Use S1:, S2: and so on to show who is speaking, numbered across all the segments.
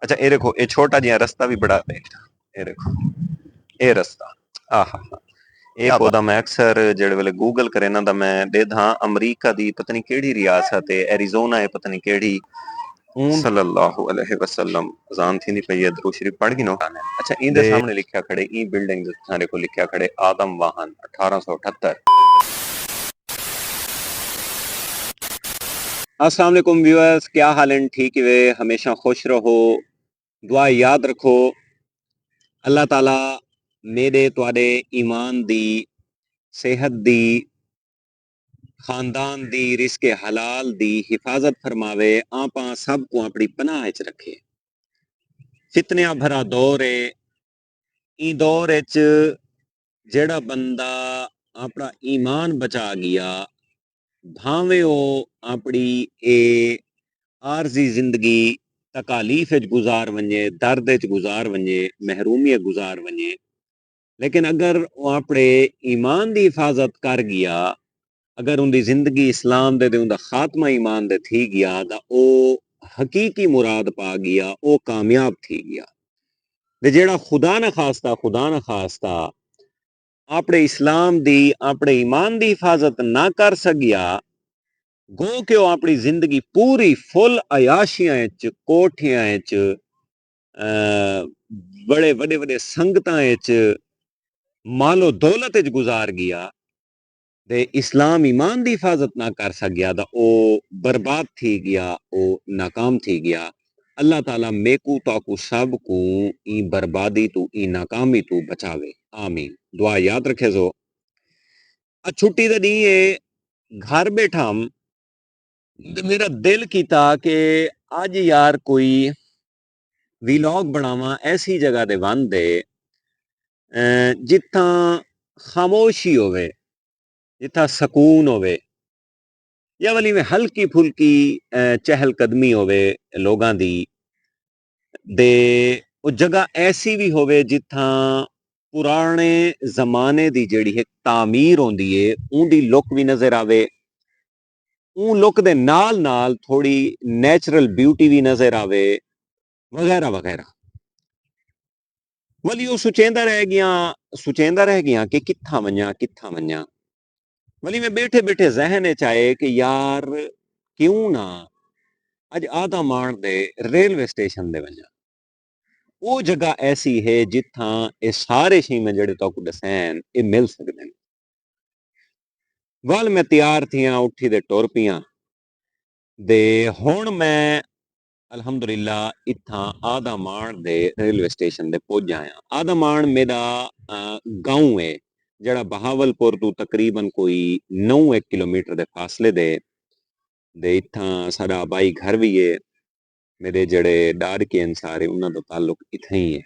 S1: अच्छा ये देखो ये छोटा जिहा रस्ता भी बड़ा है, ये देखो ये रस्ता, आहा हा ये
S2: क्या बात।
S1: पौधा मैं अक्सर जेड़े वेले गूगल करे ना तो मैं देखदा अमरीका दी पता नहीं केड़ी रियासत है, एरिजोना है पता नहीं केड़ी, सल्लल्लाहु अलैहि वसल्लम अजान थी पई है, दरूद शरीफ पढ़ गिनो। अच्छा इंदे
S2: दे
S1: सामने लिखा खड़े ई बिल्डिंग सारे को लिखा खड़े आदम वाहन 1878। अस्सलाम वालेकुम व्यूअर्स, क्या हाल है? ठीक है, हमेशा खुश रहो, दुआ याद रखो। अल्लाह ताला मेरे तुहाडे ईमान दी, सेहत दी, खानदान दी, रिस्के हलाल दी हिफाजत फरमावे, आपां सब को अपनी पनाह च रखे। फितनिया भरा दौर है, ई दौर च जेड़ा बंदा अपना ईमान बचा गया, भावे ओ अपनी ए आरजी जिंदगी तकालीफ च गुजार वने, दर्द च गुजार वने, महरूमी गुजार वने, लेकिन अगर वो अपने ईमान की हिफाजत कर गया, अगर उनकी जिंदगी इस्लाम दे उनका खात्मा ईमान दे थी गया तो वो हकीकी मुराद पा गया, वो कामयाब थी गया। ते जेड़ा खुदा न खास्ता अपने इस्लाम दी, अपने ईमान की हिफाजत ना कर सकिया, गो के वो अपनी जिंदगी पूरी फुल अयाशियां च, कोठियां च, बड़े बड़े बड़े संगतां च, मालो दौलत च गुजार गया, ते इस्लाम ईमान की हिफाजत ना कर सकिया तो वो बर्बाद थी गया, वो नाकाम थी गया। अल्लाह ताला मेकू ताकू सब को ई बर्बादी तू, ई नाकामी तू बचावे, आमीन। दुआ याद रखे जो। छुट्टी का दी है, घर बैठा हम, मेरा दिल किया कि आज यार कोई वीलॉग बनावा ऐसी जगह दे वन दे जिथा खामोशी होवे, जिथा सकून होवे, या वाली में हल्की फुल्की चहलकदमी होवे लोगां दी, दे वो जगह ऐसी भी होवे जिथा पुराने जमाने दी जेड़ी है तामीर होंदी है, उनकी लुक भी नजर आवे, उन लुक दे नाल नाल थोड़ी नेचुरल ब्यूटी भी नजर आवे, वगैरह वगैरह। वली वो सुचेंदा रह गया कि कित्था वञा। वली में बैठे बैठे जहन चाहे कि यार क्यों ना अज आदा मान दे रेलवे स्टेशन दे वञा। वो जगह ऐसी है जिथा ये सारे शी में जड़े तो दसैन ये मिल सकते हैं। वल मैं तैयार थियां, उठी दे टुर पियां, दे हुण मैं अलहमदुलिल्ला इत्था आदा मान दे रेलवे स्टेशन दे पुज आया। आदा मान मेरा गांव है, जड़ा बहावलपुर तो तकरीबन कोई 9 किलोमीटर दे फासले दे इत्था साडा आबाई घर भी है, मेरे जड़े डारके हैं सारे उन्हां दा ताल्लुक इत्थे ही है।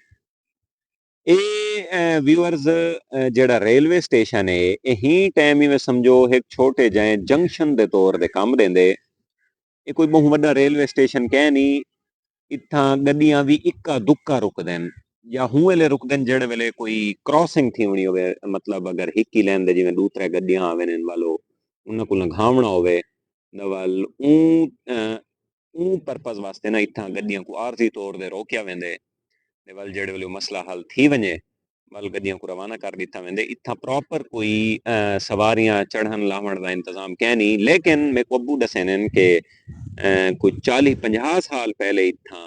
S1: ये व्यूअर्स जेड़ा रेलवे स्टेशन है यही टाइम ही में समझो एक छोटे जाए जंक्शन दे तौर दे काम देंदे। ये कोई बहुत बड़ा रेलवे स्टेशन कह नहीं, इत्था गड्डियां भी इक्का दुक्का रुकदन, या हूं वेले रुकदन जेड़े वेले कोई क्रॉसिंग थी होनी होवे, मतलब अगर हिक ही लैन दे जिवें दूसरे गड्डियां आवे ने वालो उन्हां कोल घावना होवे नवल ऊ पर्पज वास्ते ना इत्था गड्डियां को आरजी तौर दे रोकिया वेंदे, ते वल जेड़े वेले मसला हल थी वने वल गड्डियां को रवाना कर दिता वेंदे। इत्था प्रॉपर कोई सवारियां चढ़न लावण दा इंतजाम कै नहीं, लेकिन मैं को अब्बू दसेन के कोई 40-50 साल पहले इत्था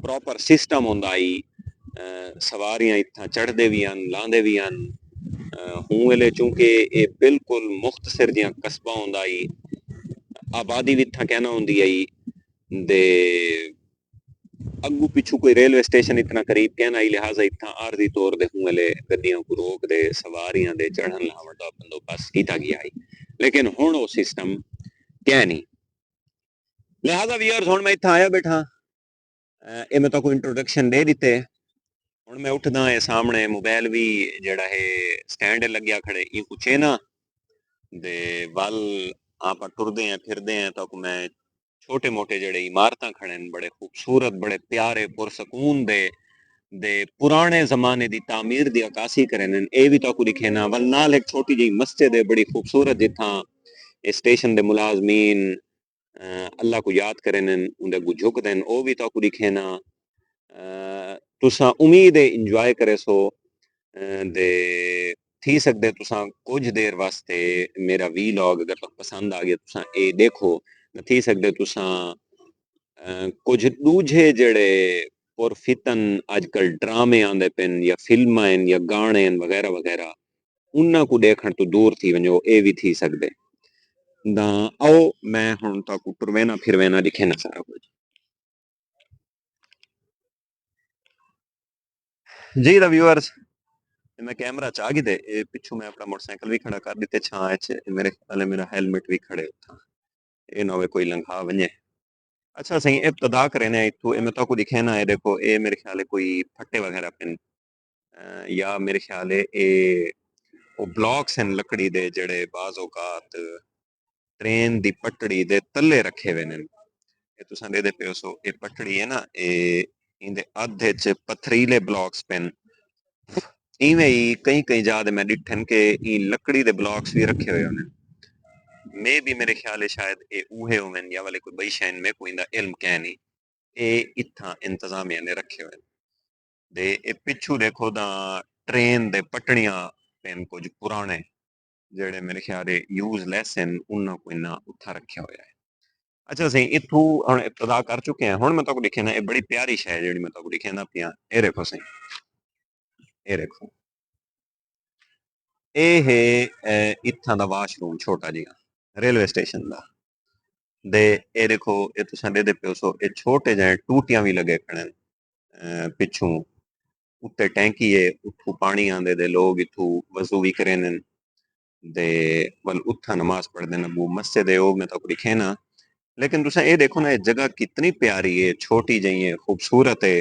S1: प्रॉपर सिस्टम होंदा आई, सवारियां इत्था चढ़दे भी हन लांदे भी हन। हूं वेले चूंकि ये बिल्कुल मुख्तसर जिहा कस्बा होंदा आई, आबादी भी इत्था कहना होंदी आई, दे अग्गू पिछू कोई रेलवे स्टेशन इतना करीब कहना आई, लिहाजा इत्था आरजी तौर दे हूं वेले गड्डियां को रोक दे सवारियां दे चढ़न लावण दा बंदोबस्त कीता गया आई, लेकिन हुण वो सिस्टम कै नहीं। लिहाजा व्यूअर्स हुण मैं इत्था आया बैठा, ये मैं तो इंट्रोडक्शन दे दिते। हुण मैं उठदा है सामने मोबाइल भी जेड़ा है स्टैंड लग्या खड़े ई कुछ है ना, दे वल आप टुरदे हैं फिरदे हैं तो मैं छोटे मोटे जेड़े इमारतां खड़े हैं बड़े खूबसूरत, बड़े प्यारे, पुरसकून दे पुराने जमाने दी तामीर दी अकासी करें, ये भी तो दिखे ना। वल नाल एक छोटी जी मस्जिद है बड़ी खूबसूरत, जिथा स्टेशन दे मुलाजमीन अल्लाह को याद करें, उन्हें को झुक देन, वो भी तो दिखे ना। तुसां उम्मीद है इंजॉय करे सो दे थी सकदे तुसां कुछ देर वास्ते मेरा वीलॉग अगर तुसें पसंद आ गया तुसां ए देखो थी सकदे तुसां कुछ दूजे जेड़े पुरफितन आजकल ड्रामे आंदे पिन या फिल्मां आहिनि या गाने आहिनि वग़ैरह वग़ैरह उन्हां को देखण तो दूर थी वञो ए भी थी सकदे दा आओ मैं हुण ताकू टुरवेना फिरवेना दिखे ना सारा कुछ जी दा व्यूअर्स मैं कैमरा च आ गई दे पिछू मैं अपना मोटरसाइकिल भी खड़ा कर दिते छां च मेरे ख्याल है मेरा हेलमेट भी खड़े उठा ए ना होवे कोई लंघा वने अच्छा सही इब्तदा करें इतू मैं तो दिखे ना है देखो ए मेरे ख्याल है कोई फट्टे वगैरह पिन या मेरे ख्याल है ए वो ब्लॉक्स हैं लकड़ी दे जड़े बाज औकात ट्रेन दी पटड़ी दे तले रखे हुए ने ये तुसां दे पे सो ए पटड़ी है ना ए इंदे अधे च पथरीले ब्लॉक्स पेन इवें ही कई कई जाद मैं डिठन के ई लकड़ी दे ब्लॉक्स भी रखे हुए ने मे भी मेरे ख्याल है शायद ए उहे होवन या वाले कोई बई शाइन में कोई इंदा इल्म कै नहीं ए इत्थां इंतजामिया ने रखे हुए दे ए पिछू देखो दा ट्रेन दे पटड़ियां पेन कुछ पुराने जेड़े मेरे ख्याल है यूजलेस हैं उन्हां को इन्ना उठा रखा होया है अच्छा सही इथू हुण इब्तदा कर चुके हैं हुण मैं तो दिखे ना ए बड़ी प्यारी शय जेड़ी मैं तो दिखे ना पिया ए देखो सही ए देखो ए है इत्थां दा वाशरूम छोटा जिहा रेलवे स्टेशन दा दे ए देखो ए तुसां दे पियो सो ए छोटे जहे टूटियां भी लगे खड़े पिछू उत्ते टैंकी है उठू पानी आंदे दे लोग इथू वजू भी करेन दे वल उत्था नमाज पढ़दे न वो मस्जिद है वो मैं तो दिखे ना लेकिन तुसा ये देखो ना ये जगह कितनी प्यारी है छोटी जही है खूबसूरत है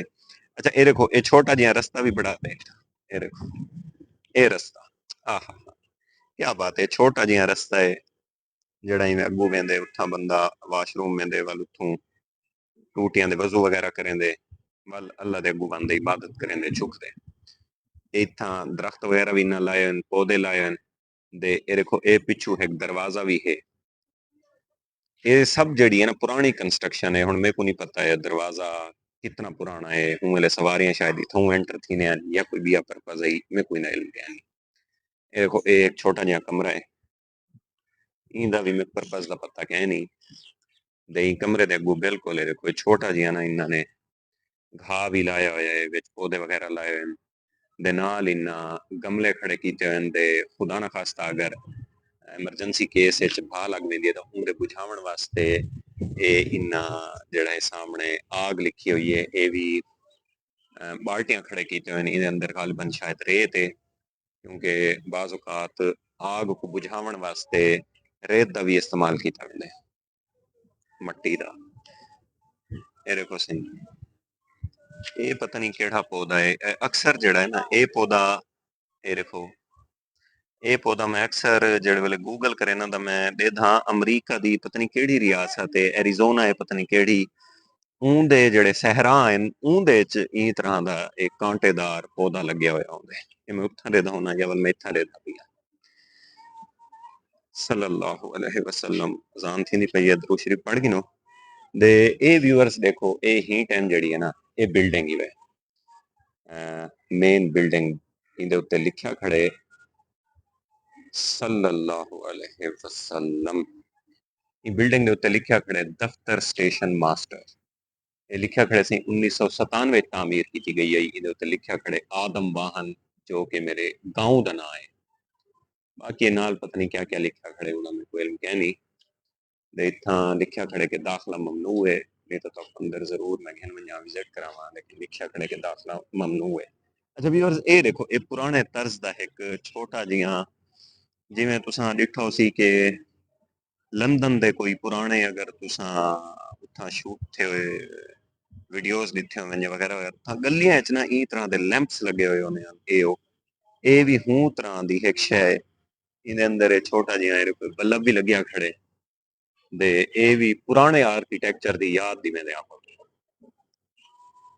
S1: अच्छा ये देखो ये छोटा जिहा रास्ता भी बड़ा है ये देखो ये रास्ता आहा क्या बात है छोटा जिहा रास्ता है जड़ा इवें अगू वेंदे उठा बंदा वाशरूम वेंदे वल उठूं टूटियां दे वजू वगैरह करेंदे वल अल्लाह दे अगू बंदे इबादत करेंदे झुकदे इत्थां दरख्त वगैरह भी ना लाए पौधे लाए दे ए देखो ए पिछू एक दरवाजा भी है ये सब जड़ी है ना पुरानी कंस्ट्रक्शन है हुन मेरे को नहीं पता है दरवाजा कितना पुराना है हूं वाले सवारियां शायद इथों एंटर थी ने या कोई बिया पर्पज है मेरे कोई ना इल्म है नहीं ये देखो ये एक छोटा जिहा कमरा है इंदा भी मेरे पर्पज का पता क्या नहीं दे कमरे दे अगू बिल्कुल है देखो छोटा जिहा ना इन्होंने घाह भी लाया होया है विच पौधे वगैरह लाए हुए दे नाल इन्ना गमले खड़े कीते हुए दे खुदा ना खास्ता अगर एमरजेंसी केस भा लग वेंदी है तो उमरे बुझावन वास्ते ये इन्ना जड़ा है सामने आग लिखी हुई है ये भी बाल्टियां खड़े कीते हुए इहदे अंदर गालबन शायद रेत है क्योंकि बाज औकात आग को बुझावन वास्ते रेत का भी इस्तेमाल किया वेंदा है मट्टी का ये देखो सही ये पता नहीं केड़ा पौधा है अक्सर जड़ा है ना ये पौधा ये देखो ये पौधा मैं अक्सर जेड़े वेले गूगल करे ना मैं देखदा अमरीका दी पता नहीं केड़ी रियासत है एरिजोना है पता नहीं केड़ी ऊंदे जेड़े सहरा हैं ऊंदे च ई तरह दा एक कांटेदार पौधा लग्या होया होंदे ये मैं उत्थां देदा होना या वल मैं इत्थां देदा पिया सल्लल्लाहु अलैहि वसल्लम अजान थी नहीं पई है दरूद शरीफ पढ़ गिनो दे ए व्यूअर्स देखो ए ही टाइम जड़ी है ना ये बिल्डिंग ही वे मेन बिल्डिंग इंदे उत्ते लिखा खड़े सल्लल्लाहु अलैहि वसल्लम बिल्डिंग के उत्ते लिखा खड़े दफ्तर स्टेशन मास्टर ये लिखा खड़े सी 1997 तामीर की गई है ये उत्ते लिखा खड़े आदम वाहन जो कि मेरे गांव का नाम है बाकी नाल पता नहीं क्या क्या लिखा खड़े उन्होंने कोई इल्म क्या नहीं दे इत्थां लिखा खड़े के दाखला ममनू है नहीं तो अंदर जरूर मैं घन वजा विजिट करावा लेकिन लिखा खड़े के दाखला ममनू है अच्छा व्यूअर्स ये देखो ये पुराने तर्ज का एक छोटा जिहा जिवें तुसां डिठो सी के लंदन दे कोई पुराने अगर तुसां उत्थां शूट थे हुए वीडियोस दिखे होवे वगैरह वगैरह गलियां च ना ई तरह दे लैंप्स लगे हुए होने ए भी हूं तरह दी एक शय इहदे अंदर छोटा जिहा कोई बल्ब भी लग्या खड़े दे ए भी पुराने आर्किटेक्चर दी याद दी मैं आपको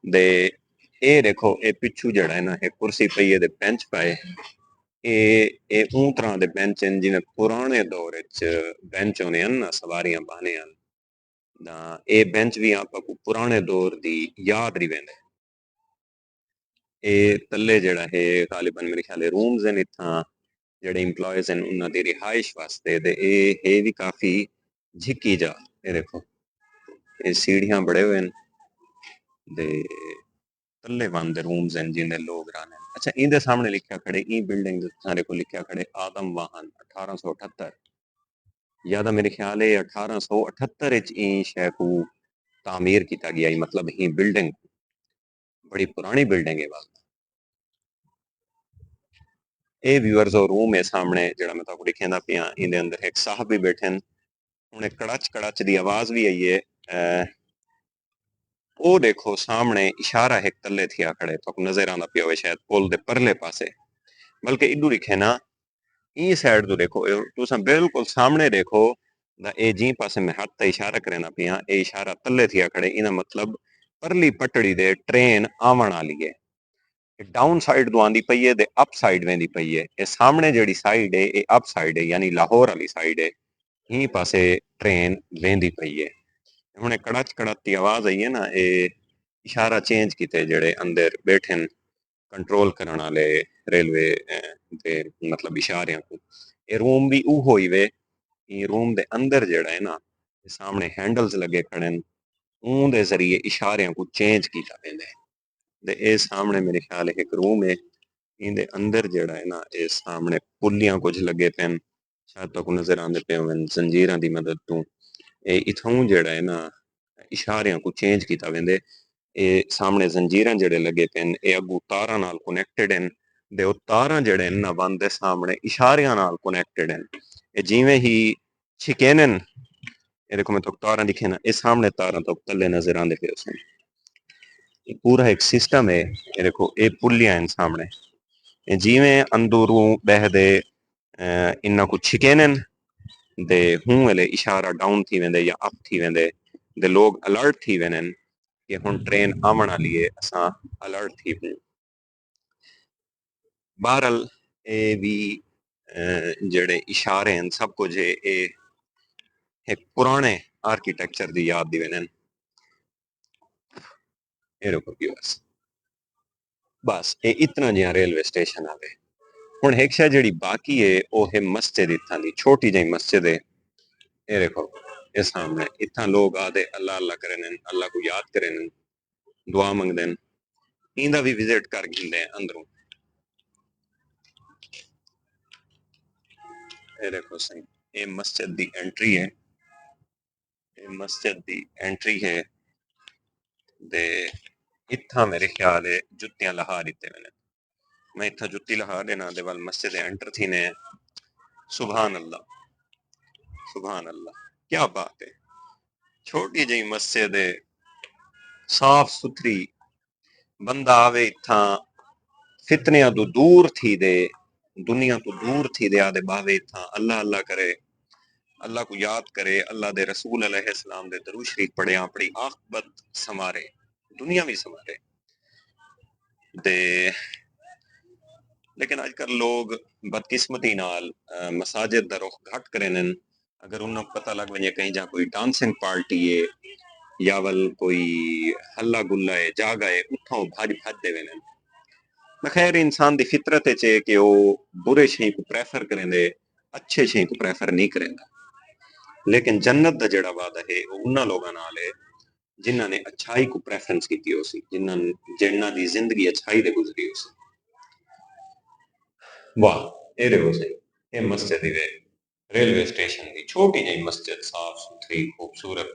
S1: दे ए देखो ए पिछू जड़ा है ना एक कुर्सी पई है बेंच पाए ए ऊं तरह दे बेंच हैं जिन्हें पुराने दौर च बेंच होने हैं ना सवारियां बहने हैं ना ए बेंच भी आपको पुराने दौर दी याद रही वेंदे ਇਹ ਤੱਲੇ ਜਿਹੜਾ ਹੈ ਗਾਲਿਬਨ ਮੇਰੇ ਖਿਆਲ ਰੂਮਸ ਹਨ ਇੱਥਾਂ ਜਿਹੜੇ ਇੰਪਲੋਇਜ਼ ਹਨ ਉਹਨਾਂ ਦੀ ਰਿਹਾਇਸ਼ ਵਾਸਤੇ ਤੇ ਇਹ ਵੀ ਕਾਫੀ ਝਿੱਕੀ ਜਾ ਇਹ ਦੇਖੋ ਇਹ सीढ़ियां बड़े हुए हैं दे तल्ले बंद रूम्स हैं जिन्हें लोग रहने अच्छा इनके सामने लिखा खड़े ई बिल्डिंग सारे को लिखा खड़े आदम वाहन 1878 या तो मेरे ख्याल है 1878 ई शय को तामीर किया गया मतलब ही बिल्डिंग बड़ी पुरानी बिल्डिंग है बात ਇਹ ਵਿਊਅਰਸ ਉਹ ਰੂਮ ਹੈ ਸਾਹਮਣੇ ਜਿਹੜਾ ਮੈਂ ਤੁਹਾਨੂੰ ਦਿਖਾਉਂਦਾ ਪਿਆ ਇਹਦੇ ਅੰਦਰ ਇੱਕ ਸਾਹਿਬ ਵੀ ਬੈਠੇ ਨੇ ਹੁਣ ਇੱਕ ਕੜਚ ਕੜਚ ਦੀ ਆਵਾਜ਼ ਵੀ ਆਈ ਹੈ ਉਹ ਦੇਖੋ ਸਾਹਮਣੇ ਇਸ਼ਾਰਾ ਇੱਕ ਤੱਲੇ ਥਿਆ ਖੜੇ ਤੁਹਾਨੂੰ ਨਜ਼ਰ ਆਉਂਦਾ ਪਿਆ ਹੋਵੇ ਸ਼ਾਇਦ ਪੁਲ ਦੇ ਪਰਲੇ ਪਾਸੇ ਬਲਕਿ ਇਧਰ ਦਿਖੇ ਨਾ ਇਹ ਸਾਈਡ ਤੋਂ ਦੇਖੋ ਤੁਸੀਂ ਬਿਲਕੁਲ ਸਾਹਮਣੇ ਦੇਖੋ ਦਾ ਇਹ ਜੀ ਪਾਸੇ ਮੈਂ ਹੱਥ ਤੇ ਇਸ਼ਾਰਾ ਕਰਨਾ ਪਿਆ ਇਹ ਇਸ਼ਾਰਾ ਤੱਲੇ ਥਿਆ ਖੜੇ ਇਹਦਾ ਮਤਲਬ ਪਰਲੀ ਪਟੜੀ ਦੇ ਟ੍ਰੇਨ ਆਵਣ ਵਾਲੀ ਹੈ डाउन साइड तो आंदी पई है ते अप साइड वेंदी पई है ये सामने जेड़ी साइड है ये अप साइड है यानी लाहौर वाली साइड है ही पासे ट्रेन वेंदी पई है हुणे कड़च कड़च दी आवाज आई है ना ये इशारा चेंज कीते जेड़े अंदर बैठे कंट्रोल करने वाले रेलवे दे मतलब इशारियां को ये रूम भी ऊ होई वे ये रूम दे अंदर जेड़ा है ना सामने हैंडल्स लगे खड़े ऊं दे जरिए इशारियां को चेंज कीता वेंदा है ਤੇ ਇਹ ਸਾਹਮਣੇ ਮੇਰੇ ਖਿਆਲ ਇੱਕ ਰੂਮ ਹੈ ਇਹਦੇ ਅੰਦਰ ਜਿਹੜਾ ਹੈ ਨਾ ਇਹ ਸਾਹਮਣੇ ਪੁੱਲੀਆਂ ਕੁਝ ਲੱਗੇ ਪੈਨ ਸ਼ਾਇਦ ਤੁਹਾਨੂੰ ਨਜ਼ਰ ਆਉਂਦੇ ਪਏ ਹੋਣ ਜ਼ੰਜੀਰਾਂ ਦੀ ਮਦਦ ਤੋਂ ਇਹ ਇਥੋਂ ਜਿਹੜਾ ਹੈ ਨਾ ਇਸ਼ਾਰਿਆਂ ਨੂੰ ਚੇਂਜ ਕੀਤਾ ਵੰਦੇ ਇਹ ਸਾਹਮਣੇ ਜ਼ੰਜੀਰਾਂ ਜਿਹੜੇ ਲੱਗੇ ਪੈਨ ਇਹ ਅਗੂ ਤਾਰਾਂ ਨਾਲ ਕਨੈਕਟਡ ਹਨ ਦੇ ਉਹ ਤਾਰਾਂ ਜਿਹੜੇ ਨਾ ਬੰਦੇ ਸਾਹਮਣੇ ਇਸ਼ਾਰਿਆਂ ਨਾਲ ਕਨੈਕਟਡ ਹਨ ਇਹ ਜਿਵੇਂ ਹੀ ਛਿਕੇਨਨ ਇਹ ਦੇਖੋ ਮੈਂ ਤੁਹਾਨੂੰ ਤਾਰਾਂ ਦਿਖੇ ਨਾ ਇਹ ਸਾਹਮਣੇ ਤਾਰਾਂ ਤੋਂ ਥੱਲੇ ਨਜ਼ਰ ਆਉਂਦੇ ਪਏ ਉਸਨੇ पूरा एक सिस्टम है ये देखो ये पुलियां हैं सामने जिमें अंदरूं बहदे इन्ना कुछ छिकेनन दे हूं वाले इशारा डाउन थी वेंदे या अप थी वेंदे दे लोग अलर्ट थी वेनन कि हुन ट्रेन आवन वाली है असां अलर्ट थी वूं बहरल ए भी जेड़े इशारे हैं सब कुछ ए एक पुराने आर्किटेक्चर दी याद दी वेनन ये देखो बस ये इतना जिहा रेलवे स्टेशन आवे हुण एक शय जेड़ी बाकी है वो है मस्जिद इत्थां दी छोटी जी मस्जिद है ये देखो ये सामने इत्थां लोग आदे अल्लाह अल्लाह करन अल्लाह को याद करन दुआ मंगदे इंदा भी विजिट कर गिंदे अंदरों ये देखो सही ये मस्जिद दी एंट्री है ये मस्जिद दी एंट्री है दे इत्थां मेरे ख्याल है जुत्तियां लहा दित्ते मैंने मैं इत्थां जुत्ती लहा देना दे वाल मस्जिद एंटर थी ने सुभान अल्लाह क्या बात है छोटी जी मस्जिद है साफ सुथरी बंदा आवे इत्थां फितनियां तो दूर थी दे दुनिया तो दूर थी दे आदे बावे इत्थां अल्लाह अल्लाह करे अल्लाह को याद करे अल्लाह दे रसूल अलैहिस्सलाम दे दरूद शरीफ पढ़े अपनी आखिरत संवारे दुनिया भी संवारे दे लेकिन आजकल लोग बदकिस्मती नाल मसाजिद दा रुख घट करेन अगर उन्हें पता लग वजे कहीं जा कोई डांसिंग पार्टी है या वल कोई हल्ला गुल्ला है जागा है उठो भज भज दे वेन खैर इंसान दी फितरत है कि वो बुरे शई को प्रेफर करेंदे अच्छे शई को प्रेफर नहीं करेंदा लेकिन जन्नत दा जेड़ा वादा है वो उन्हां लोगां नाल है जिन्हां ने अच्छाई को प्रेफरेंस कीती होसी जिन्हां दी जिंदगी अच्छाई दे गुजरी होसी वाह ये देखो सही ये मस्जिद है रेलवे स्टेशन की छोटी जी मस्जिद साफ सुथरी खूबसूरत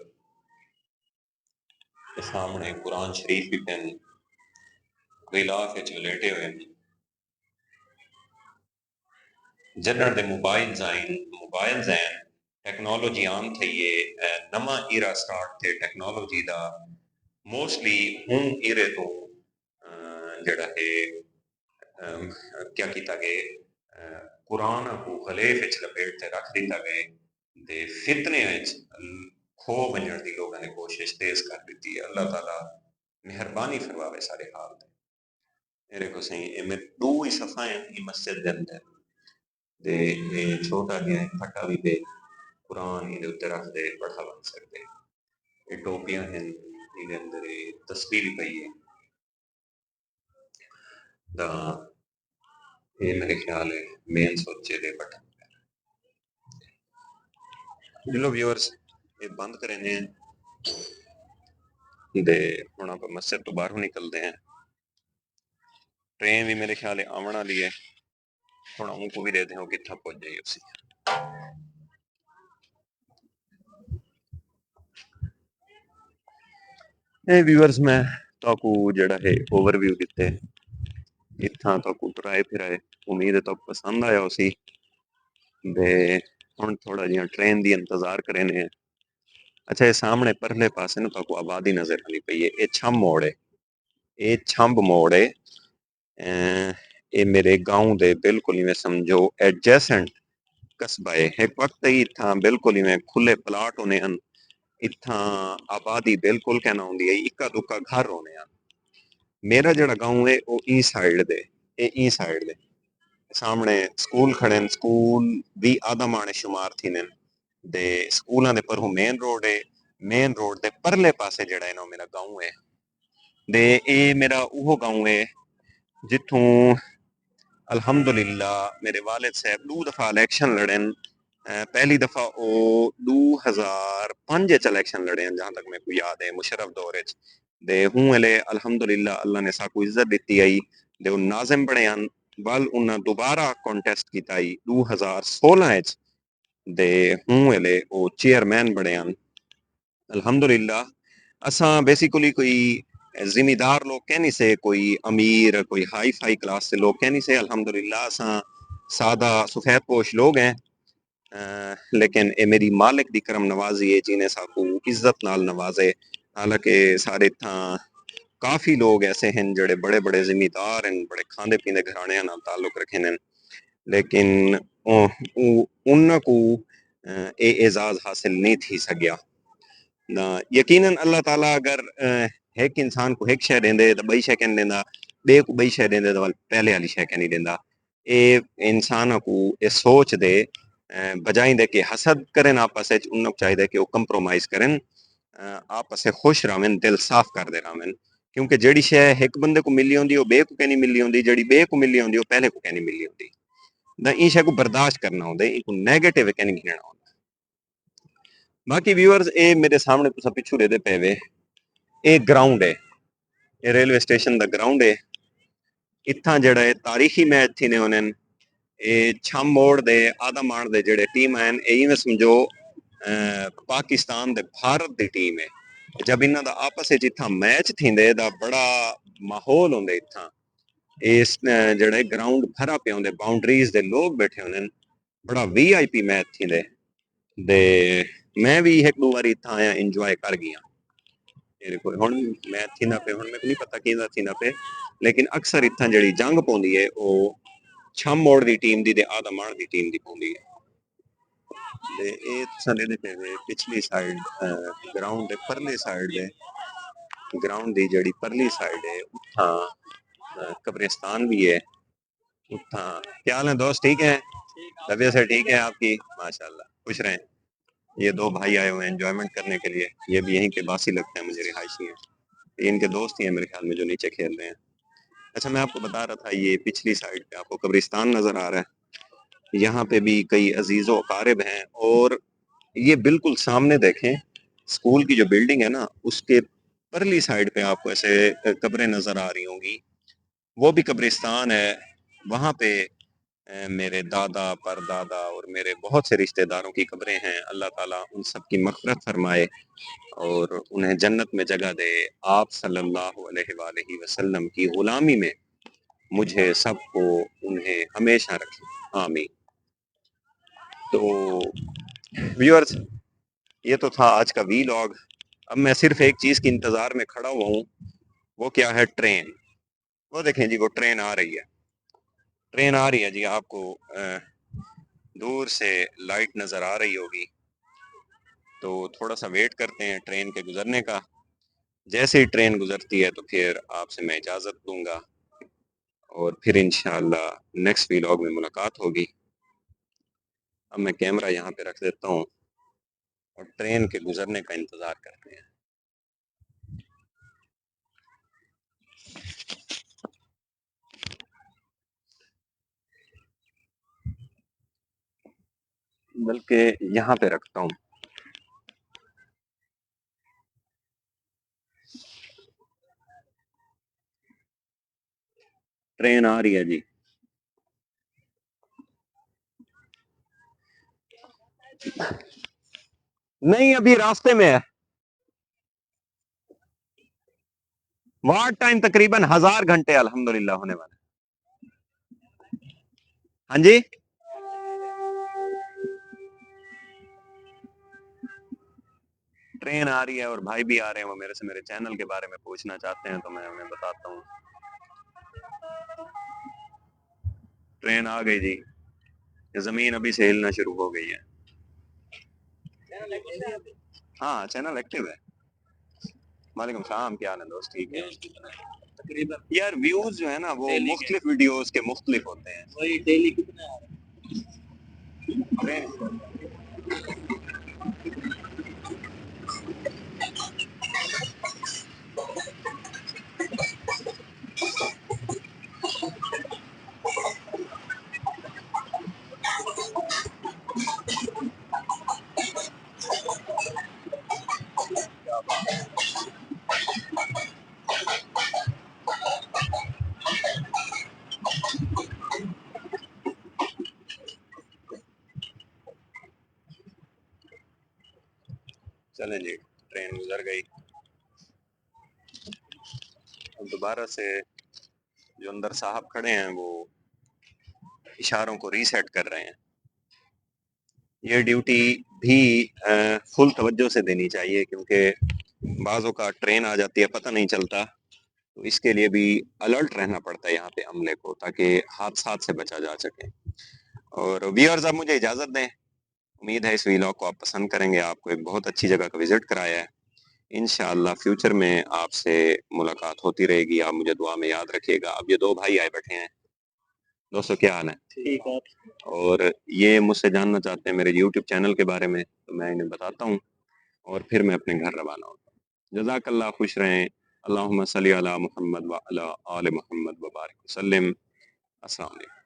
S1: के सामने कुरान शरीफ भी पेन गिलाफ विच लेटे हुए जन्नत दे मोबाइल्स हैं टेक्नोलॉजी आम थई है नवा ईरा स्टार्ट थे टेक्नोलॉजी दा मोस्टली हुन ईरे तो जेड़ा है क्या किया गया कुरान को गलेफ विच लपेट के रख दिता गया दे फितने विच खो वजण दी लोगों ने कोशिश तेज कर दी है अल्लाह ताला मेहरबानी फरमावे सारे हाल मेरे को सही ये में दो ही सफा है मस्जिद के अंदर दे ये छोटा जिहा फटा भी पे कुरान ये उत्ते रख दे पढ़ा बन सकते ये टोपियां हैं ये अंदर तस्वीर पई है दा ये मेरे ख्याल है मेन सोचे दे बटन चलो व्यूअर्स ये बंद करेंगे दे हुण आप मस्जिद तो बाहरों निकलते हैं ट्रेन भी मेरे ख्याल है आवन वाली है थोड़ा उनको भी देते हो कितना पहुंच जाइए उसी ਇਹ व्यूअर्स मैं ताकू जड़ा है ओवरव्यू दिते इत्थां ताकू ट्राई फिराए उम्मीद है ताकू पसंद आया उसी दे हुण थोड़ा जिहा ट्रेन दी इंतजार करे ने अच्छा ये सामने परले पासे ना ताकू आबादी नजर आनी पई है ये छम मोड़ है ये छंब मोड़ है ये मेरे गांव दे बिल्कुल ही मैं समझो एडजेसेंट कस्बा है एक वक्त ही इत्थां बिल्कुल ही मैं खुले प्लाट होने हैं इत्थां आबादी बिल्कुल कहना होंदी है इक्का दुक्का घर होने हैं मेरा जड़ा गांव है वो ई साइड दे ए ई साइड दे सामने स्कूल खड़े न स्कूल भी आधा माने शुमार थी ने दे स्कूलां दे पर मेन रोड दे परले पासे जड़ा है ना मेरा गांव है दे ए मेरा उहो गांव है जिथों अल्हम्दुलिल्लाह मेरे वालिद साहब दो दफा इलेक्शन लड़े पहली दफा वो 2005 च इलेक्शन लड़े हैं जहां तक मेरे को याद है मुशर्रफ दौर दे हूं एले अल्हम्दुलिल्लाह अल्लाह ने साकू इज्जत दी आई दे उन नाजिम बने हैं बल उन्हें दोबारा कॉन्टेस्ट किया 2016 दे हूं एले वो चेयरमैन बने हैं अल्हम्दुलिल्लाह असा बेसिकली कोई जिम्मेदार लोग कह नहीं से कोई अमीर कोई हाई फाई क्लास से लोग कह नहीं से अल्हम्दुलिल्लाह असा सादा सफेद पोश लोग हैं लेकिन ए मेरी मालिक दी करम नवाजी है जिन्हें साकू इज्जत नाल नवाजे हालांकि सारे था काफी लोग ऐसे हैं जड़े बड़े बड़े जिम्मेदार हैं बड़े खाने पीने घराने नाल ताल्लुक रखे हैं लेकिन उन्होंने को ए एजाज हासिल नहीं थी सकिया ना यकीनन अल्लाह ताला अगर एक इंसान को एक शय देंदे तो बई शय कहने देंदा बे को बई शय देंदे तो पहले वाली शय कहनी देंदा ए इंसान को ए सोच दे बजाय दे के हसद करें आपस में उनको चाहिए कि वो कंप्रोमाइज करें आपस में खुश रहें दिल साफ कर दे रहें क्योंकि जड़ी शय एक बंदे को मिली होंदी वो बे को कहनी मिली होंदी जड़ी बे को मिली होंदी वो पहले को कहनी मिली होंदी ना ई शय को बर्दाश्त करना होंदा इनको नेगेटिव कहनी घिनना होंदा बाकी व्यूअर्स ए मेरे सामने तुसा पिछू दे पे वे ए ग्राउंड है ये रेलवे स्टेशन दा ग्राउंड है इत्थां जड़ा है तारीखी मैच थी ने होने ये छम मोड़ दे आदा मान दे जड़े टीम हैं यही में समझो पाकिस्तान दे भारत दी टीम है जब इन्हां दा आपस विच इत्थां मैच थींदे दा बड़ा माहौल होंदे इत्थां इस जड़े ग्राउंड भरा पे होंदे बाउंड्रीज दे लोग बैठे होंदे बड़ा वीआईपी मैच थींदे दे मैं भी एक दो बारी इत्थां आया इंजॉय कर गया मेरे को हुन मैं थींदा पे हुन मेरे को नहीं पता किंदा थींदा पे लेकिन अक्सर इत्थां जड़ी जंग पौंदी है वो छम मोड़ दी टीम दी ते आदा माण दी टीम दी पौंदी है ते ए तुसां दे पे पिछली साइड ग्राउंड दे परले साइड दे ग्राउंड दी जड़ी परली साइड है उत्थां कब्रिस्तान भी है उत्थां क्या हाल है दोस्त ठीक है तबीयत से ठीक है आपकी माशाल्लाह खुश रहें ये दो भाई आए हुए हैं एंजॉयमेंट करने के लिए ये भी यहीं के बासी लगते हैं मुझे रिहायशी हैं ये इनके दोस्त ही हैं मेरे ख्याल में जो नीचे खेल रहे हैं अच्छा मैं आपको बता रहा था ये पिछली साइड पे आपको कब्रिस्तान नजर आ रहा है यहाँ पे भी कई अजीज़ो अकारिब हैं और ये बिल्कुल सामने देखें स्कूल की जो बिल्डिंग है ना उसके परली साइड पे आपको ऐसे कब्रें नजर आ रही होंगी वो भी कब्रिस्तान है वहाँ पे मेरे दादा परदादा और मेरे बहुत से रिश्तेदारों की कब्रें हैं अल्लाह ताला उन सब की मग़फ़िरत फरमाए और उन्हें जन्नत में जगह दे आप सल्लल्लाहु अलैहि वसल्लम की गुलामी में मुझे सबको उन्हें हमेशा रखें आमीन तो व्यूअर्स ये तो था आज का वीलॉग अब मैं सिर्फ एक चीज़ की इंतज़ार में खड़ा हुआ हूँ वो क्या है ट्रेन वो देखें जी वो ट्रेन आ रही है ट्रेन आ रही है जी आपको दूर से लाइट नज़र आ रही होगी तो थोड़ा सा वेट करते हैं ट्रेन के गुजरने का जैसे ही ट्रेन गुजरती है तो फिर आपसे मैं इजाज़त दूंगा और फिर इंशाल्लाह नेक्स्ट वीलॉग में मुलाकात होगी अब मैं कैमरा यहाँ पे रख देता हूँ और ट्रेन के गुजरने का इंतज़ार करते हैं बल्कि यहाँ पे रखता हूँ। ट्रेन आ रही है जी। नहीं, अभी रास्ते में है। वहां टाइम तकरीबन 1000 घंटे अल्हम्दुलिल्लाह होने वाला है। हाँ जी, ट्रेन आ रही है और भाई भी आ रहे हैं, वो मेरे से मेरे चैनल के बारे में पूछना चाहते हैं, तो मैं उन्हें बताता हूँ। ट्रेन आ गई जी। जमीन अभी से हिलना शुरू हो गई है। हाँ, चैनल एक्टिव है। वालेकुम सलाम, क्या हाल है दोस्त? ठीक है। तकरीबन यार व्यूज जो है ना वो मुख्तलिफ वीडियोस के मुख्तलिफ होते हैं। वही डेली कितने आ रहे हैं? चलें जी, ट्रेन गुजर गई। अब दोबारा से जो अंदर साहब खड़े हैं वो इशारों को रीसेट कर रहे हैं। ये ड्यूटी भी फुल तवज्जो से देनी चाहिए, क्योंकि बाज़ों का ट्रेन आ जाती है पता नहीं चलता, तो इसके लिए भी अलर्ट रहना पड़ता है यहाँ पे अमले को, ताकि हादसा से बचा जा सके। और व्यूअर्स, अब मुझे इजाज़त दें। उम्मीद है इस वीलॉग को आप पसंद करेंगे। आपको एक बहुत अच्छी जगह का विजिट कराया है। इंशाअल्लाह फ्यूचर में आपसे मुलाकात होती रहेगी। आप मुझे दुआ में याद रखिएगा। अब ये दो भाई आए बैठे हैं। दोस्तों, क्या हाल है? ठीक है। और ये मुझसे जानना चाहते हैं मेरे यूट्यूब चैनल के बारे में, तो मैं इन्हें बताता हूँ और फिर मैं अपने घर रवाना होता हूँ। जज़ाकल्लाह, खुश रहें। अल्लाहुम्मा सल्ली अला मुहम्मद व अला आले मुहम्मद व बारिक वसल्लम। अस्सलाम वालेकुम।